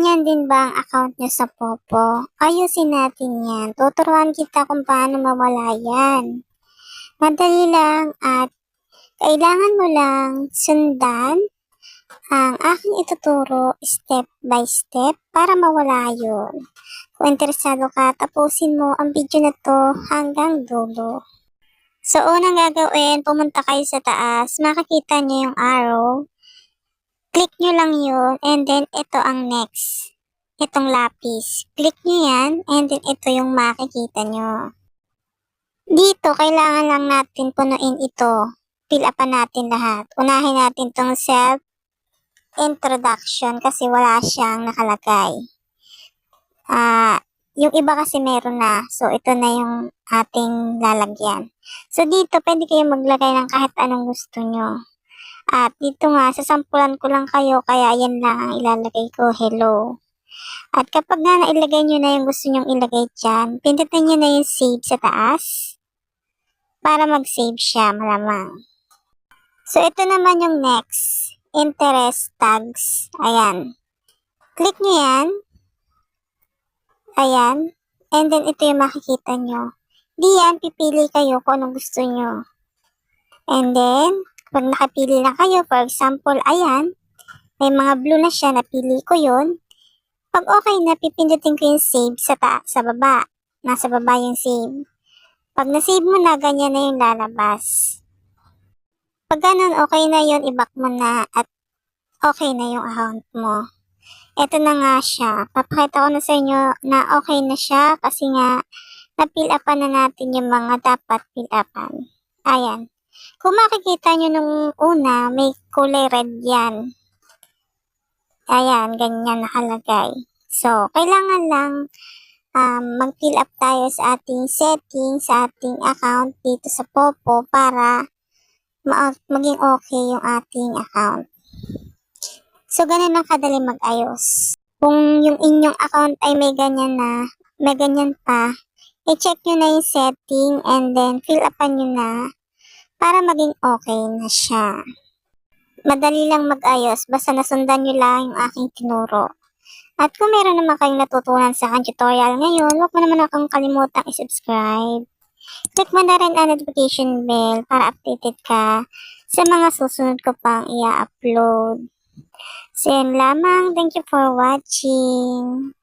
Ganyan din ba ang account nyo sa Popo? Ayusin natin yan. Tuturuan kita kung paano mawala yan. Madali lang at kailangan mo lang sundan ang aking ituturo step by step para mawala yun. Kung interesado ka, tapusin mo ang video na to hanggang dulo. So, unang gagawin, pumunta kayo sa taas, makikita nyo yung arrow. Click nyo lang yun, and then ito ang next. Itong lapis. Click nyo yan, and then ito yung makikita nyo. Dito, kailangan lang natin punuin ito. Fill upan natin lahat. Unahin natin tong self-introduction kasi wala siyang nakalagay. Yung iba kasi meron na. So, ito na yung ating lalagyan. So, dito, pwede kayo maglagay ng kahit anong gusto nyo. At dito nga, sasampulan ko lang kayo, kaya yan lang ang ilalagay ko, hello. At kapag nga nailagay nyo na yung gusto nyong ilagay dyan, pindutin nyo na yung save sa taas para mag-save siya, malamang. So, ito naman yung next, interest tags. Ayan. Click nyo yan. Ayan. And then, ito yung makikita nyo. Diyan, pipili kayo kung anong gusto nyo. And then, pag nakapili na kayo, for example, ayan, may mga blue na siya, napili ko yun. Pag okay na, pipindutin ko yung save sa baba. Nasa baba yung save. Pag na-save mo na, ganyan na yung lalabas. Pag ganun, okay na yun, i-back mo na at okay na yung account mo. Ito na nga siya. Papakita ko na sa inyo na okay na siya kasi nga na-fill upan na natin yung mga dapat fill upan. Ayan. Kung makikita nyo nung una, may kulay red yan. Ayan, ganyan nakalagay. So, kailangan lang mag-fill up tayo sa ating settings, sa ating account dito sa Popo para maging okay yung ating account. So, ganun lang kadali mag-ayos. Kung yung inyong account ay may ganyan na, may ganyan pa, i-check nyo na yung setting and then fill upan nyo na para maging okay na siya. Madali lang mag-ayos, basta nasundan nyo lang yung aking tinuro. At kung meron naman kayong natutunan sa aking tutorial ngayon, huwag mo naman akong kalimutang i-subscribe. Click mo na rin ang notification bell para updated ka sa mga susunod ko pang i-upload. So yun lamang, thank you for watching.